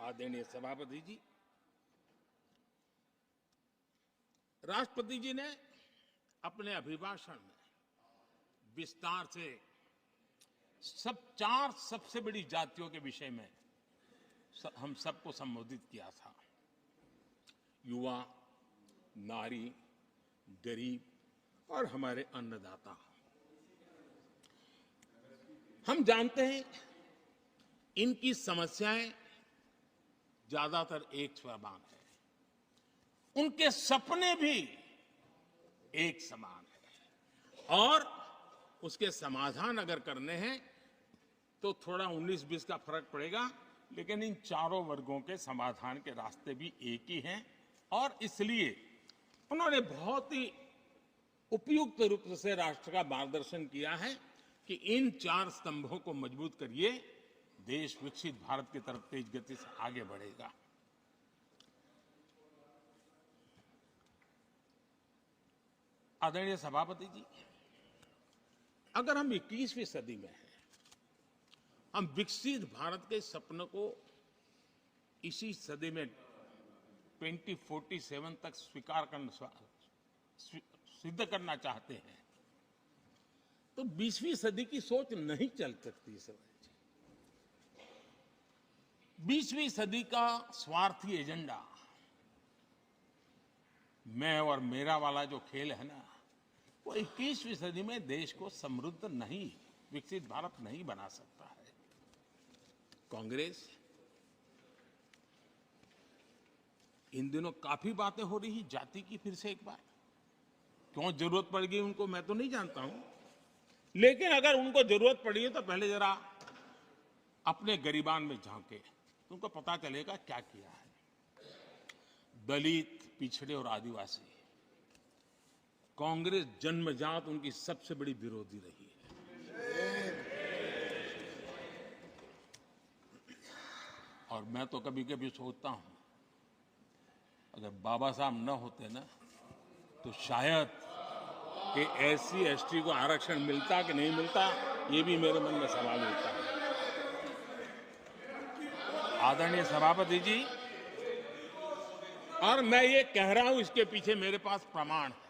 आदरणीय सभापति जी, राष्ट्रपति जी ने अपने अभिभाषण में विस्तार से चार सबसे बड़ी जातियों के विषय में हम सबको संबोधित किया था। युवा, नारी, गरीब और हमारे अन्नदाता। हम जानते हैं इनकी समस्याएं ज्यादातर एक समान है, उनके सपने भी एक समान है और उसके समाधान अगर करने हैं तो थोड़ा 19-20 का फर्क पड़ेगा, लेकिन इन चारों वर्गों के समाधान के रास्ते भी एक ही हैं। और इसलिए उन्होंने बहुत ही उपयुक्त रूप से राष्ट्र का मार्गदर्शन किया है कि इन चार स्तंभों को मजबूत करिए, देश विकसित भारत की तरफ तेज गति से आगे बढ़ेगा। आदरणीय सभापति जी, अगर हम 21वीं सदी में हैं, हम विकसित भारत के सपने को इसी सदी में 2047 तक सिद्ध करना चाहते हैं, तो 20वीं सदी की सोच नहीं चल सकती। 20वीं सदी का स्वार्थी एजेंडा, मैं और मेरा वाला जो खेल है ना, वो 21वीं सदी में देश को समृद्ध नहीं, विकसित भारत नहीं बना सकता है। कांग्रेस इन दिनों काफी बातें हो रही जाति की, फिर से एक बार क्यों जरूरत पड़ गई उनको मैं तो नहीं जानता हूं, लेकिन अगर उनको जरूरत पड़ी है तो पहले जरा अपने गरिबान में झांके तो उनको पता चलेगा क्या किया है। दलित, पिछड़े और आदिवासी, कांग्रेस जन्मजात उनकी सबसे बड़ी विरोधी रही है। और मैं तो कभी कभी सोचता हूं, अगर बाबा साहब न होते ना तो शायद कि एससी एसटी को आरक्षण मिलता कि नहीं मिलता, ये भी मेरे मन में सवाल उठता है। आदरणीय सभापति जी, और मैं ये कह रहा हूं, इसके पीछे मेरे पास प्रमाण है।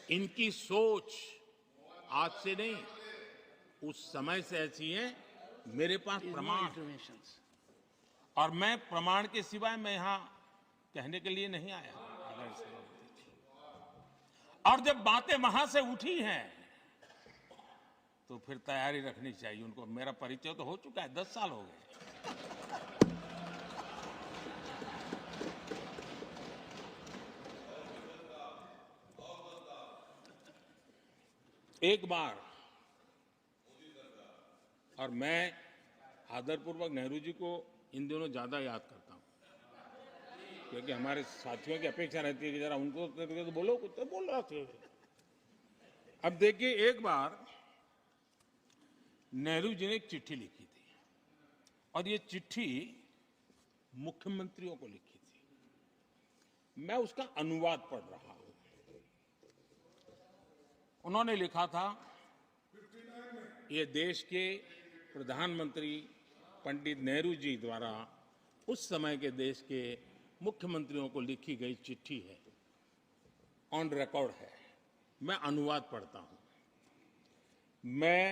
इनकी सोच आज से नहीं, उस समय से ऐसी है, मेरे पास प्रमाण। और मैं प्रमाण के सिवाय मैं यहां कहने के लिए नहीं आया। और जब बातें वहां से उठी हैं तो फिर तैयारी रखनी चाहिए उनको। मेरा परिचय तो हो चुका है, 10 साल हो गए। एक बार, और मैं आदरपूर्वक नेहरू जी को इन दिनों ज्यादा याद करता हूं, क्योंकि हमारे साथियों की अपेक्षा रहती है कि जरा उनको तो बोलो, कुछ तो बोल रहा थे। अब देखिए, एक बार नेहरू जी ने एक चिट्ठी लिखी थी और ये चिट्ठी मुख्यमंत्रियों को लिखी थी। मैं उसका अनुवाद पढ़ रहा हूं। उन्होंने लिखा था, ये देश के प्रधानमंत्री पंडित नेहरू जी द्वारा उस समय के देश के मुख्यमंत्रियों को लिखी गई चिट्ठी है, ऑन रिकॉर्ड है। मैं अनुवाद पढ़ता हूं। मैं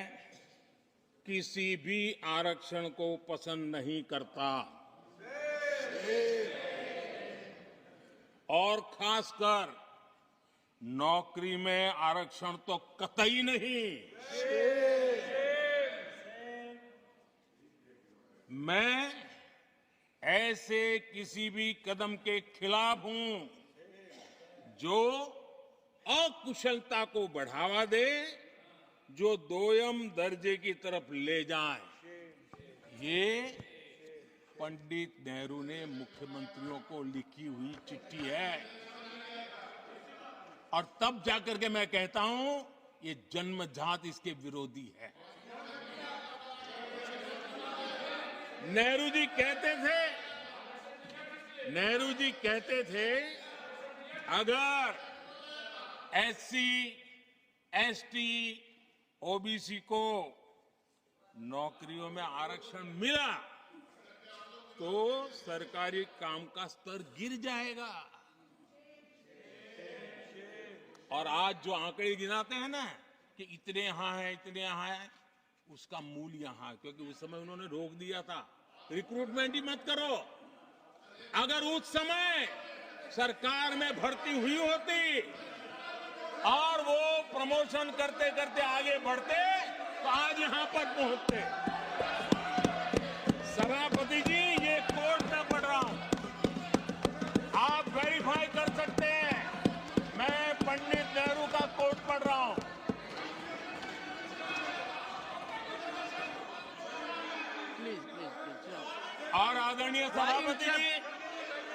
किसी भी आरक्षण को पसंद नहीं करता और खासकर नौकरी में आरक्षण तो कतई नहीं। मैं ऐसे किसी भी कदम के खिलाफ हूं जो अकुशलता को बढ़ावा दे, जो दोयम दर्जे की तरफ ले जाए। ये पंडित नेहरू ने मुख्यमंत्रियों को लिखी हुई चिट्ठी है। और तब जाकर के मैं कहता हूं, ये जन्मजात इसके विरोधी है। नेहरू जी कहते थे, अगर एससी, एसटी, ओबीसी को नौकरियों में आरक्षण मिला तो सरकारी काम का स्तर गिर जाएगा। और आज जो आंकड़े गिनाते हैं ना कि इतने यहां है, इतने यहां है, उसका मूल यहां है, क्योंकि उस समय उन्होंने रोक दिया था रिक्रूटमेंट ही मत करो। अगर उस समय सरकार में भर्ती हुई होती और वो प्रमोशन करते करते आगे बढ़ते तो आज यहां पर पहुंचते। सभापति जी, ये कोर्ट में पढ़ रहा हूं, आप वेरीफाई कर सकते हैं, मैं पंडित नेहरू का कोर्ट पढ़ रहा हूं। और आदरणीय सभापति जी,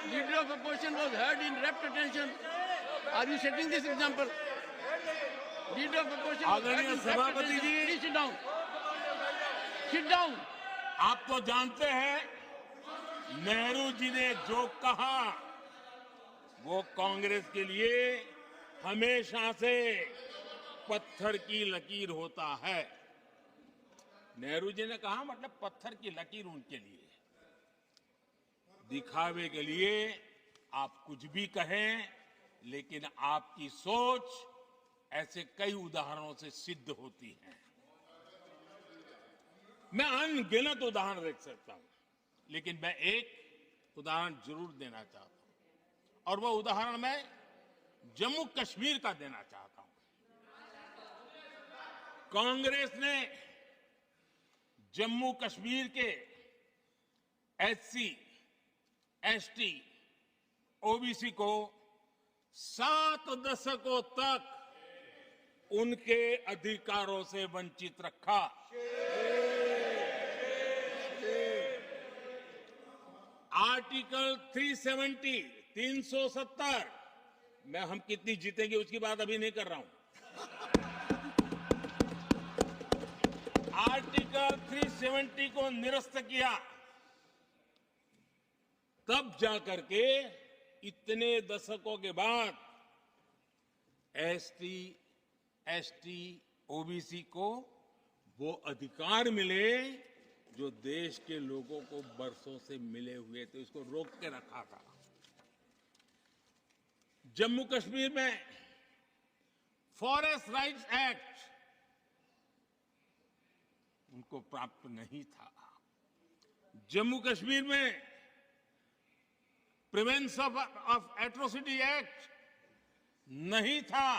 Leader of opposition was heard in rapt attention. Are you setting this example? Leader of opposition was heard आदरणीय in rapt सभापति attention. Ji, Please sit down. Sit down. आप तो जानते हैं नेहरू जी ने जो कहा वो कांग्रेस के लिए हमेशा से पत्थर की लकीर होता है। नेहरू जी ने कहा मतलब पत्थर की लकीर उनके लिए। दिखावे के लिए आप कुछ भी कहें, लेकिन आपकी सोच ऐसे कई उदाहरणों से सिद्ध होती है। मैं अनगिनत उदाहरण देख सकता हूं, लेकिन मैं एक उदाहरण जरूर देना चाहता हूं, और वह उदाहरण मैं जम्मू कश्मीर का देना चाहता हूं। कांग्रेस ने जम्मू कश्मीर के एससी, एसटी, ओबीसी को 7 दशकों तक उनके अधिकारों से वंचित रखा। आर्टिकल 370, 370 में हम कितनी जीतेंगे उसकी बात अभी नहीं कर रहा हूं। आर्टिकल 370 को निरस्त किया, तब जाकर के इतने दशकों के बाद एसटी, एसटी, ओबीसी को वो अधिकार मिले जो देश के लोगों को बरसों से मिले हुए थे। इसको रोक के रखा था। जम्मू कश्मीर में फॉरेस्ट राइट्स एक्ट उनको प्राप्त नहीं था। जम्मू कश्मीर में प्रिवेंशन ऑफ एट्रोसिटी एक्ट नहीं था।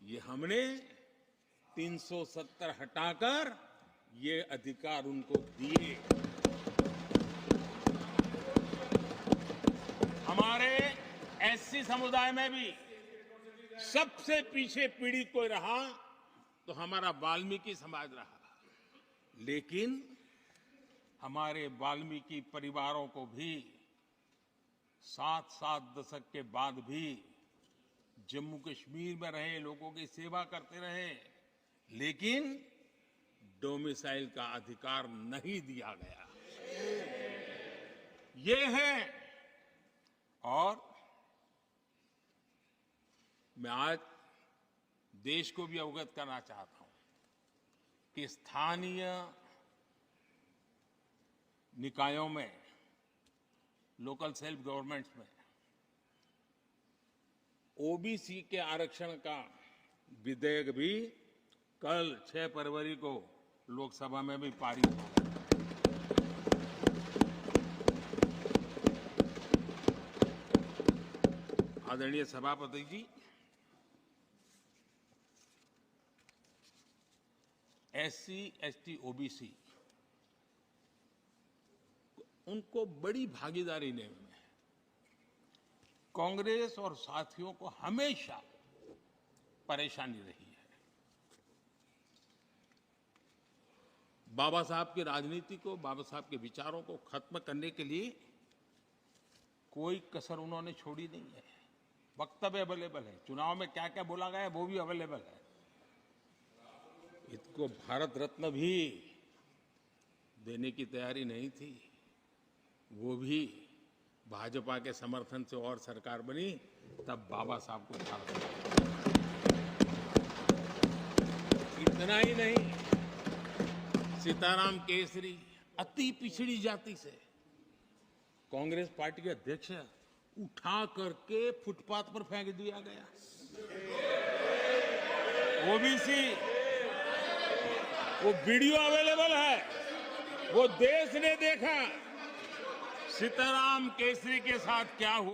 ये हमने 370 हटाकर ये अधिकार उनको दिए। हमारे एससी समुदाय में भी सबसे पीछे पीड़ित कोई रहा तो हमारा वाल्मीकि समाज रहा, लेकिन हमारे वाल्मीकि परिवारों को भी 7 दशक के बाद भी जम्मू कश्मीर में रहे लोगों की सेवा करते रहे, लेकिन डोमिसाइल का अधिकार नहीं दिया गया। ये है। और मैं आज देश को भी अवगत करना चाहता हूं कि स्थानीय निकायों में, लोकल सेल्फ गवर्नमेंट्स में ओबीसी के आरक्षण का विधेयक भी कल 6 फरवरी को लोकसभा में भी पारित हुआ। आदरणीय सभापति जी, एससी, एसटी, ओबीसी उनको बड़ी भागीदारी ने कांग्रेस और साथियों को हमेशा परेशानी रही है। बाबा साहब की राजनीति को, बाबा साहब के विचारों को खत्म करने के लिए कोई कसर उन्होंने छोड़ी नहीं है। वक्तव्य अवेलेबल है, चुनाव में क्या क्या बोला गया वो भी अवेलेबल है। इसको भारत रत्न भी देने की तैयारी नहीं थी, वो भी भाजपा के समर्थन से और सरकार बनी, तब बाबा साहब को भारत रत्न। इतना ही नहीं, सीताराम केसरी, अति पिछड़ी जाति से कांग्रेस पार्टी के अध्यक्ष उठा करके फुटपाथ पर फेंक दिया गया। ओबीसी, वो वीडियो अवेलेबल है, वो देश ने देखा सीताराम केसरी के साथ क्या हुआ।